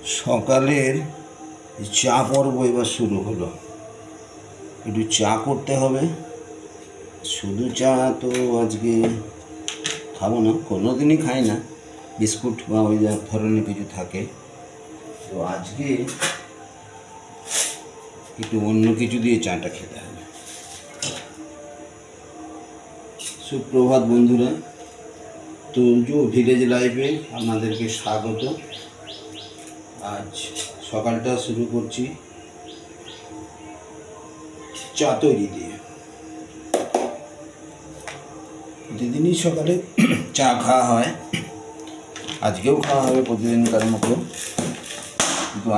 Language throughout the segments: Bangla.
সকালের চা পর্ব এবার শুরু হলো। একটু চা করতে হবে। শুধু চা তো আজকে খাবো না, কোনো দিনই খাই না, বিস্কুট বা ওই ধরনের কিছু থাকে। তো আজকে একটু অন্য কিছু দিয়ে চাটা খেতে হবে। সুপ্রভাত বন্ধুরা, তুলজু ভিলেজ লাইফে আপনাদেরকে স্বাগত। আজ সকালটা শুরু করছি চা তৈরি দিয়ে। প্রতিদিনই সকালে চা খাওয়া হয়, আজকেও খাওয়া হবে প্রতিদিনকার মতো। কিন্তু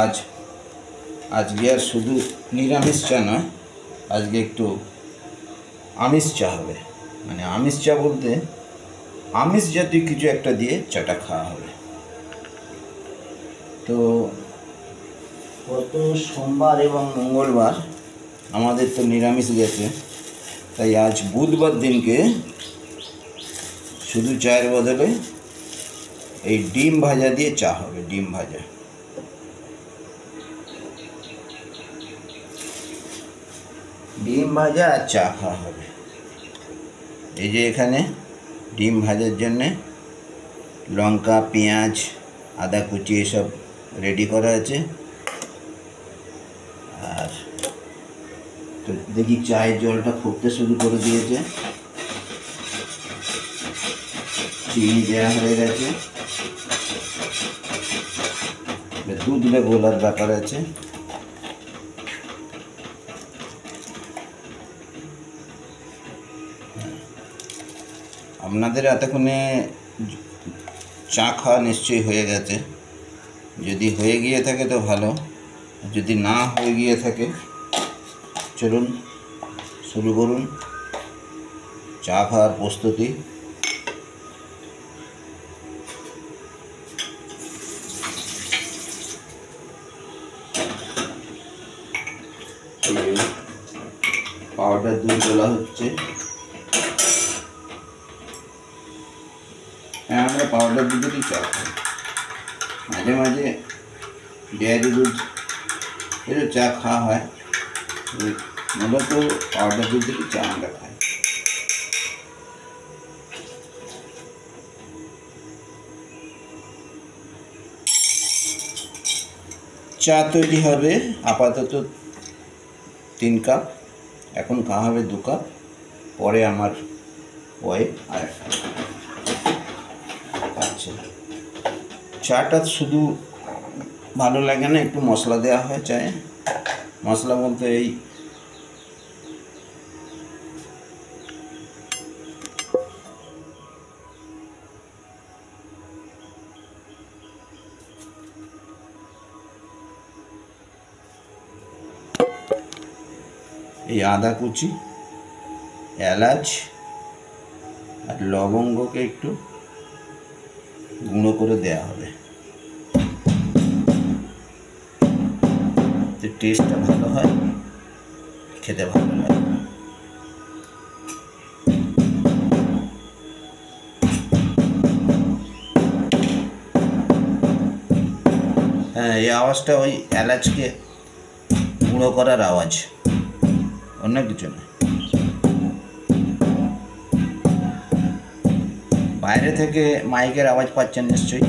আজকে আর শুধু নিরামিষ চা নয়, আজকে একটু আমিষ চা হবে। মানে আমিষ চা বলতে আমিষ জাতীয় কিছু একটা দিয়ে চাটা খাওয়া হবে। তো গত সোমবার এবং মঙ্গলবার আমাদের তো নিরামিষ গেছে, তাই আজ বুধবার দিনকে শুধু চায়ের বদলে এই ডিম ভাজা দিয়ে চা হবে। ডিম ভাজা, ডিম ভাজা আর চা খাওয়া হবে। এই যে এখানে ডিম ভাজার জন্যে লঙ্কা, পেঁয়াজ, আদা কুচি এসব রেডি করা আছে। আর তো দেখি চায়ের জলটা ফুটতে শুরু করে দিয়েছে, চিনি দেওয়া হয়ে গেছে, দুধ গোলার ব্যাপার আছে। আপনাদের এতক্ষণে চা খাওয়া নিশ্চয়ই হয়ে গেছে। যদি হয়ে গিয়ে থাকে তো ভালো, যদি না হয়ে গিয়ে থাকে চলুন শুরু করুন চা খাওয়ার প্রস্তুতি। পাউডার দুধ তোলা হচ্ছে। হ্যাঁ, আমরা পাউডার দুধেরই চা খাই, মাঝে মাঝে ডেয়ারি দুধ এরও চা খাওয়া হয়, মূলত পাউডার দুধেরই চা আমরা খাই। চা তৈরি হবে আপাতত 3 কাপ, এখন খাওয়া হবে 2 কাপ, পরে আমার ওয়াইফ আর একটা। আচ্ছা, চাটা শুধু ভালো লাগে না, একটু মশলা দেওয়া হয় চায়ে। মশলা বলতে এই আদা কুচি, এলাচ আর লবঙ্গকে একটু গুঁড়ো করে দেওয়া হবে, টেস্টটা ভালো হয়, খেতে ভালো লাগে। হ্যাঁ, এই আওয়াজটা ওই এলাচকে গুঁড়ো করার আওয়াজ, অন্য কিছু না। বাইরে থেকে মাইকের আওয়াজ পাচ্ছেন নিশ্চয়ই,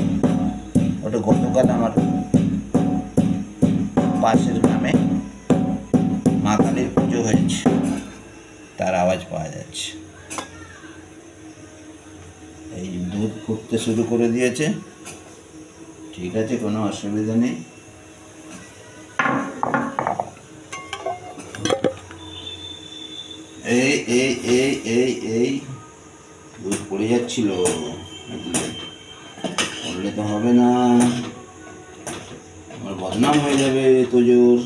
ওটা গতকাল আমার পাশের গ্রামে মা কালীর পুজো হয়েছে, তার আওয়াজ পাওয়া যাচ্ছে। এই দুধ ফুটতে শুরু করে দিয়েছে, ঠিক আছে, কোনো অসুবিধা নেই। এই এই এই এই এই দুধ পড়ে যাচ্ছিল, পড়লে তো হবে না, আমার বদনাম হয়ে যাবে। তোজোর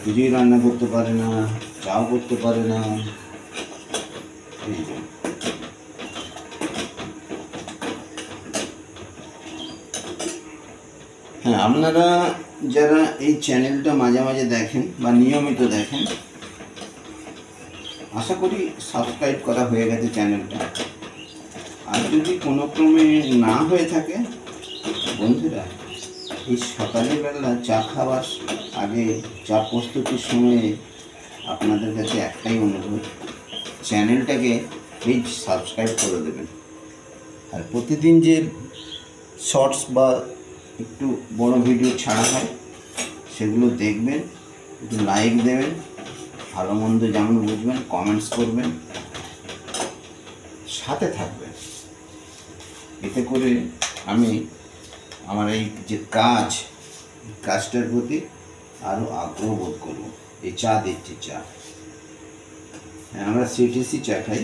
কিছুই রান্না করতে পারে না, চাও করতে পারে না। হ্যাঁ, আপনারা যারা এই চ্যানেলটা মাঝে মাঝে দেখেন বা নিয়মিত দেখেন, আশা করি সাবস্ক্রাইব করা হয়ে গেছে চ্যানেলটা। আর যদি কোনো ক্রমে না হয়ে থাকে বন্ধুরা, এই সকালবেলা চা খাওয়ার আগে, চা প্রস্তুতির সময়ে আপনাদের কাছে একটাই অনুরোধ, চ্যানেলটাকে প্লিজ সাবস্ক্রাইব করে দেবেন। আর প্রতিদিন যে শর্টস বা একটু বড় ভিডিও ছাড়া হয় সেগুলো দেখবেন, একটু লাইক দেবেন, ভালো মন্দ যেমন বুঝবেন কমেন্টস করবেন, সাথে থাকবেন। এতে করে আমি আমার এই যে কাজটার প্রতি আরও আগ্রহ বোধ করবো। এই চা দিচ্ছি, চা আমরা সিটিসি চা খাই,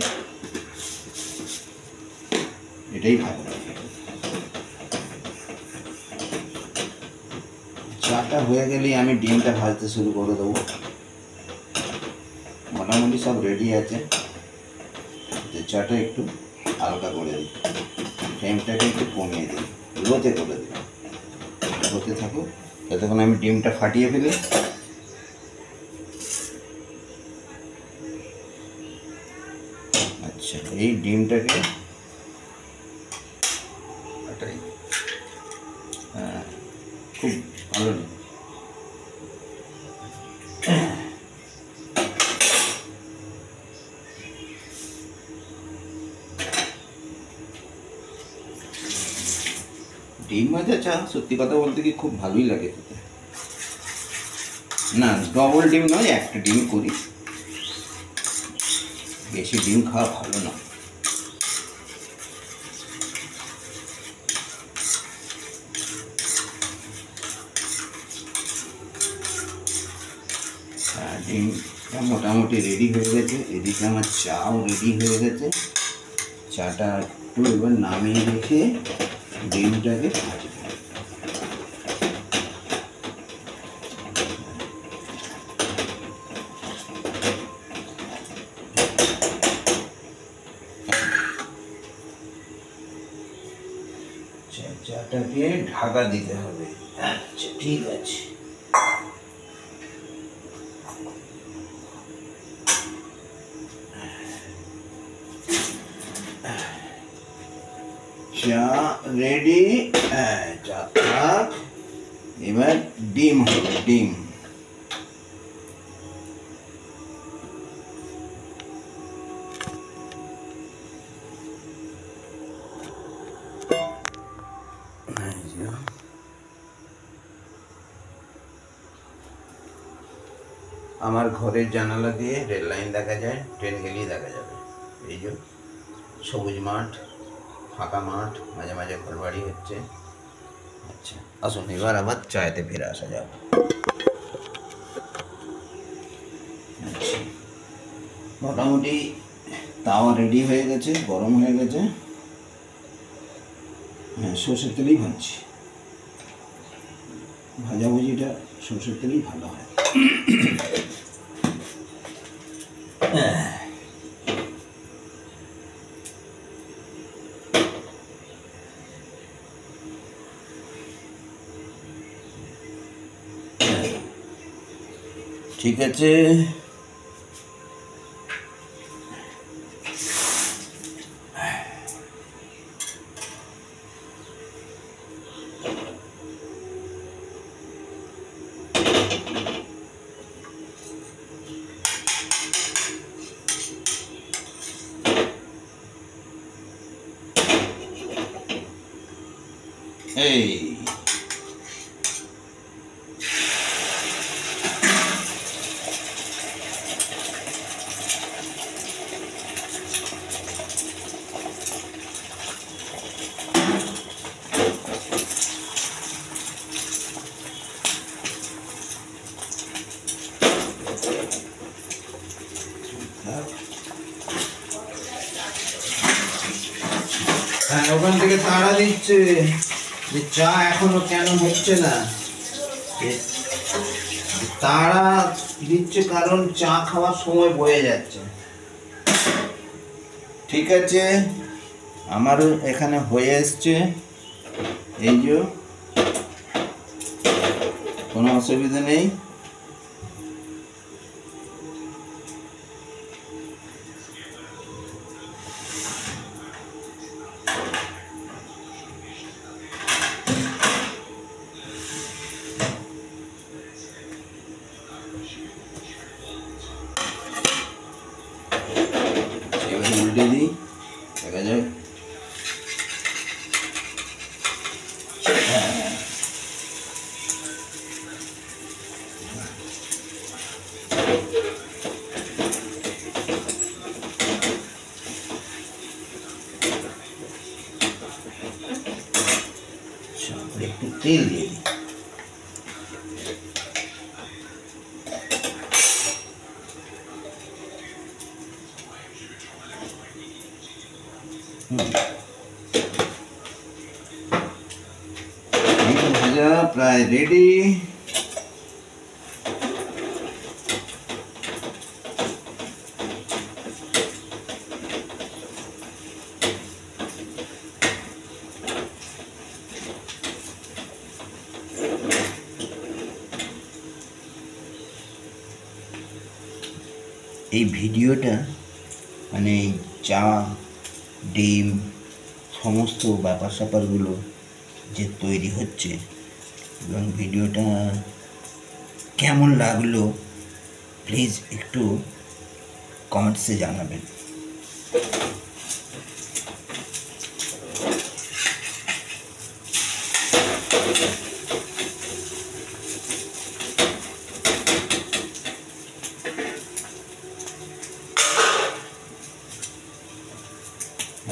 এটাই ভালো লাগে। চাটা হয়ে গেলেই আমি ডিমটা ভাজতে শুরু করে দেবো। মোটামুটি সব রেডি আছে, চাটা একটু হালকা করে দিই, ফ্লেমটাকে একটু কমিয়ে দিই, লোতে করে দিই, হতে থাকুক ততক্ষণ আমি ডিমটা ফাটিয়ে ফেলি। আচ্ছা, এই ডিমটাকে খুব ভালো ডিম ভাজা চা সত্যি কথা বলতে কি খুব ভালোই লাগে খেতে। না, ডবল ডিম নয়, একটা ডিম করি, বেশি ডিম খাওয়া ভালো না। ডিমটা মোটামুটি রেডি হয়ে গেছে, এদিকে আমার চাও রেডি হয়ে গেছে। চাটা একটু এবার নামিয়ে রেখে ডিমটাকে ভাজবো। চাটাকে ঢাকা দিতে হবে। আচ্ছা, ঠিক আছে। চা রেডি, চা থাক। এবার ডিম হবে, ডিম। আমার ঘরের জানালা দিয়ে রেল লাইন দেখা যায়, ট্রেন গেলেই দেখা যাবে। এই যে সবুজ মাঠ, ফাঁকা মাঠ, মাঝে মাঝে ঘরবাড়ি হচ্ছে। আচ্ছা, আসুন এবার আবার চায়েতে ফিরে আসা যাক। আচ্ছা, মোটামুটি তাওয়া রেডি হয়ে গেছে, গরম হয়ে গেছে। হ্যাঁ, সর্ষের তেলেই ভাজছি, ভাজাভুজিটা সর্ষের তেলেই ভালো হয়। ঠিক আছে, এই হ্যাঁ, ওখান থেকে তাড়া দিচ্ছে যে চা এখনো কেন হচ্ছে না। তাড়া দিচ্ছে কারণ চা খাওয়ার সময় বয়ে যাচ্ছে। ঠিক আছে, আমারও এখানে হয়ে এসছে, এই যে কোনো অসুবিধা নেই। এবারে উল্টে দিই, দেখা যাক। একটু তেল দিয়ে দিই। ভাজা প্রায় রেডি। এই ভিডিওটা মানে চা, ডিম, সমস্ত ব্যাপার স্যাপারগুলো যে তৈরি হচ্ছে এবং ভিডিওটা কেমন লাগলো প্লিজ একটু কমেন্টসে জানাবেন।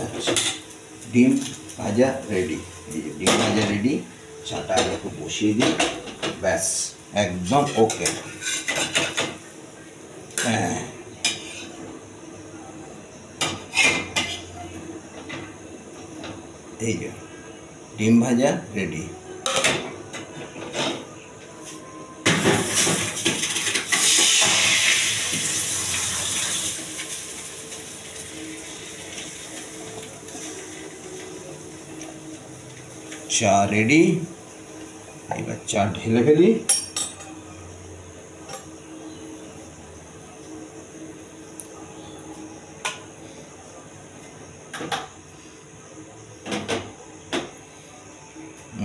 আচ্ছা, ডিম ভাজা রেডি। এই যে ডিম ভাজা রেডি, চাটা একটু বসিয়ে দিই, ব্যাস একদম ওকে। হ্যাঁ, এই যে ডিম ভাজা রেডি। চা রেডি, এবার চা ঢেলে ফেলি।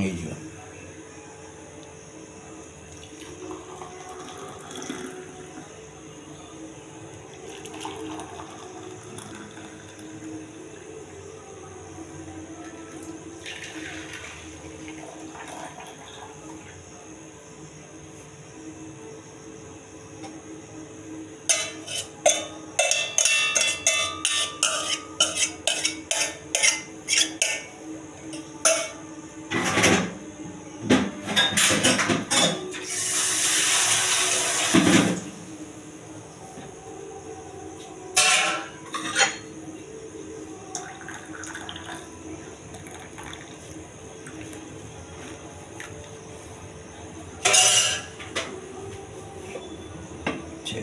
এই যে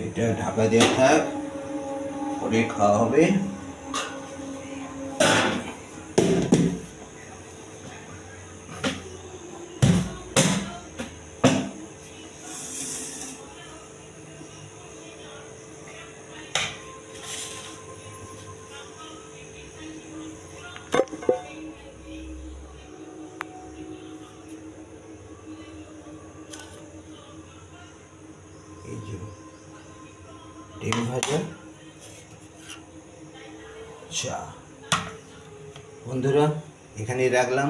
এটা ঢাকা দেওয়া থাক, পরে খাওয়া হবে। এই যে ডিম ভাজা চা। বন্ধুরা এখানেই রাখলাম।